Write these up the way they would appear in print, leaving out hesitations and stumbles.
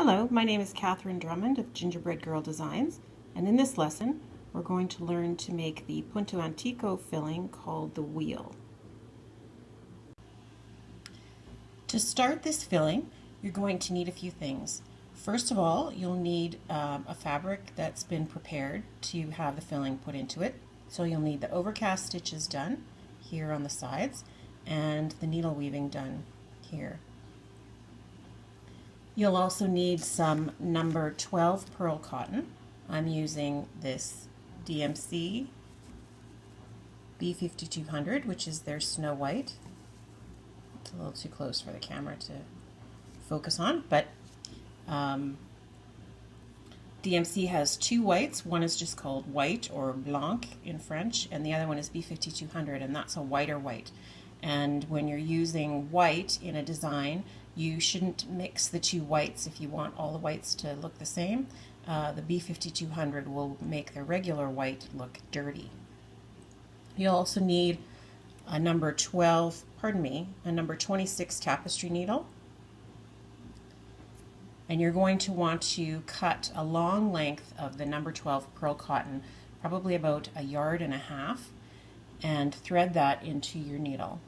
Hello, my name is Catherine Drummond of Gingerbread Girl Designs, and in this lesson we're going to learn to make the Punto Antico filling called the wheel. To start this filling, you're going to need a few things. First of all, you'll need a fabric that's been prepared to have the filling put into it. So you'll need the overcast stitches done here on the sides and the needle weaving done here. You'll also need some number 12 pearl cotton. I'm using this DMC B5200, which is their Snow White. It's a little too close for the camera to focus on, but DMC has two whites. One is just called white or blanc in French, and the other one is B5200, and that's a whiter white. And when you're using white in a design, you shouldn't mix the two whites if you want all the whites to look the same. The B5200 will make the regular white look dirty. You'll also need a number 26 tapestry needle. And you're going to want to cut a long length of the number 12 pearl cotton, probably about 1.5 yards, and thread that into your needle.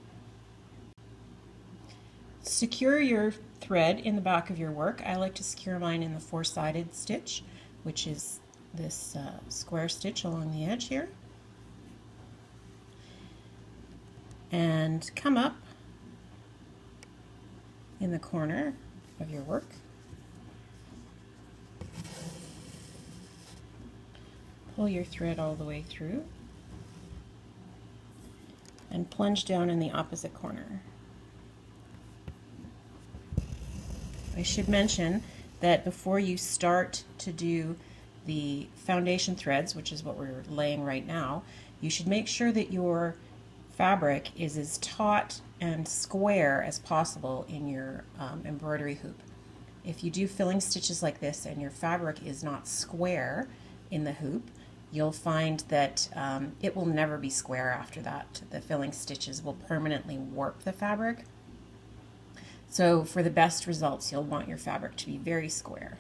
Secure your thread in the back of your work. I like to secure mine in the four-sided stitch, which is this square stitch along the edge here. And come up in the corner of your work. Pull your thread all the way through and plunge down in the opposite corner. I should mention that before you start to do the foundation threads, which is what we're laying right now, you should make sure that your fabric is as taut and square as possible in your embroidery hoop. If you do filling stitches like this and your fabric is not square in the hoop, you'll find that it will never be square after that. The filling stitches will permanently warp the fabric. So for the best results, you'll want your fabric to be very square.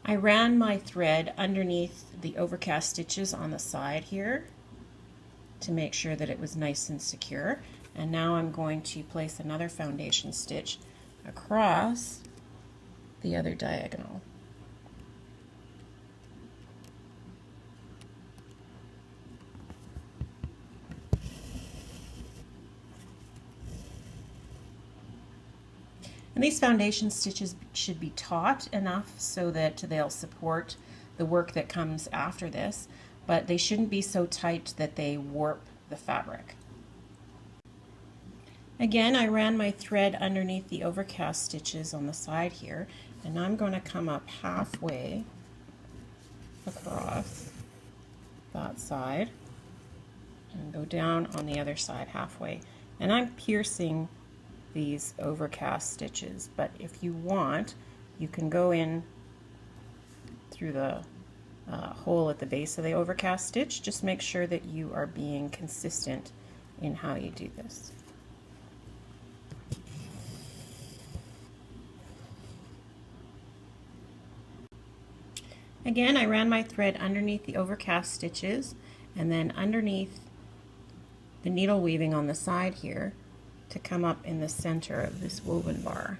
I ran my thread underneath the overcast stitches on the side here to make sure that it was nice and secure. And now I'm going to place another foundation stitch across the other diagonal. And these foundation stitches should be taut enough so that they'll support the work that comes after this, but they shouldn't be so tight that they warp the fabric. Again, I ran my thread underneath the overcast stitches on the side here, and I'm going to come up halfway across that side and go down on the other side halfway. And I'm piercing these overcast stitches, but if you want, you can go in through the hole at the base of the overcast stitch. Just make sure that you are being consistent in how you do this. Again, I ran my thread underneath the overcast stitches and then underneath the needle weaving on the side here to come up in the center of this woven bar.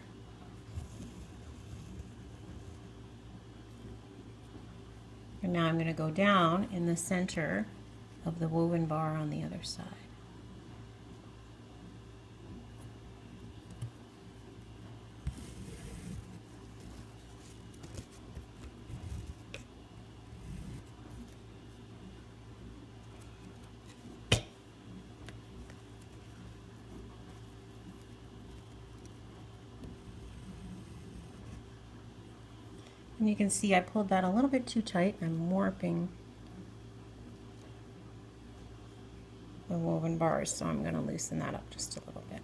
And now I'm going to go down in the center of the woven bar on the other side. And you can see I pulled that a little bit too tight. I'm warping the woven bars, so I'm going to loosen that up just a little bit.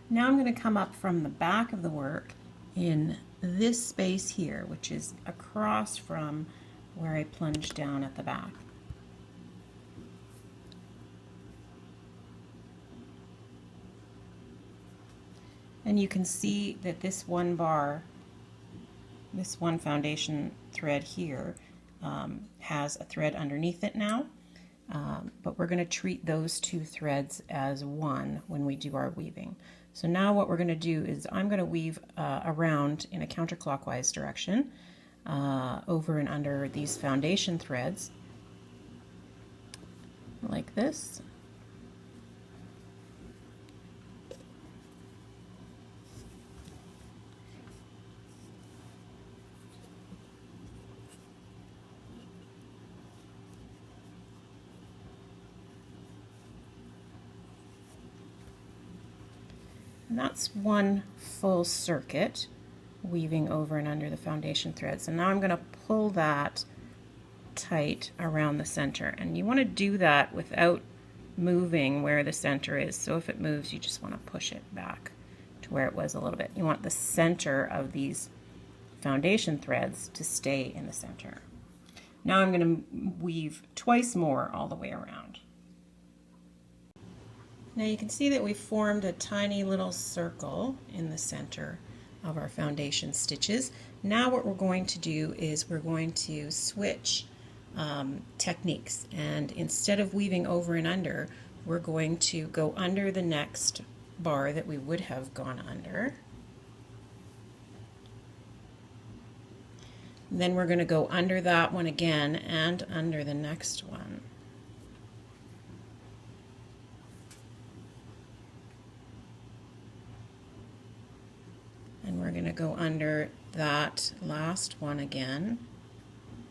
Now I'm going to come up from the back of the work in this space here, which is across from where I plunged down at the back. And you can see that this one bar, this one foundation thread here, has a thread underneath it now, but we're going to treat those two threads as one when we do our weaving. So now what we're going to do is I'm going to weave around in a counterclockwise direction over and under these foundation threads like this. And that's one full circuit, weaving over and under the foundation threads. And now I'm going to pull that tight around the center. And you want to do that without moving where the center is. So if it moves, you just want to push it back to where it was a little bit. You want the center of these foundation threads to stay in the center. Now I'm going to weave twice more all the way around. Now you can see that we formed a tiny little circle in the center of our foundation stitches. Now what we're going to do is we're going to switch techniques, and instead of weaving over and under, we're going to go under the next bar that we would have gone under. Then we're going to go under that one again and under the next one. And we're going to go under that last one again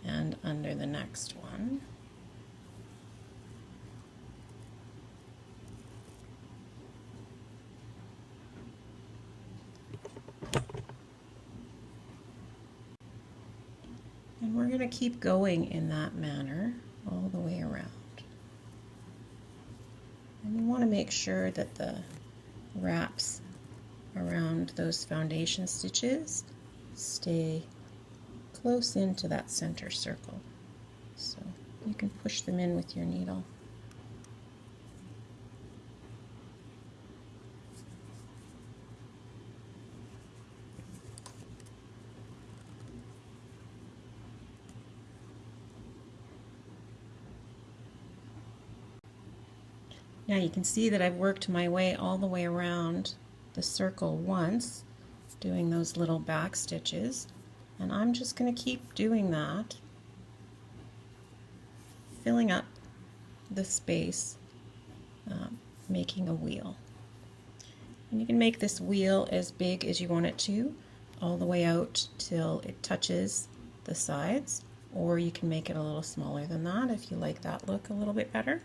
and under the next one. And we're going to keep going in that manner all the way around. And you want to make sure that the wraps around those foundation stitches stay close into that center circle. So you can push them in with your needle. Now you can see that I've worked my way all the way around the circle once, doing those little back stitches, and I'm just going to keep doing that, filling up the space, making a wheel. And you can make this wheel as big as you want it to, all the way out till it touches the sides, or you can make it a little smaller than that if you like that look a little bit better.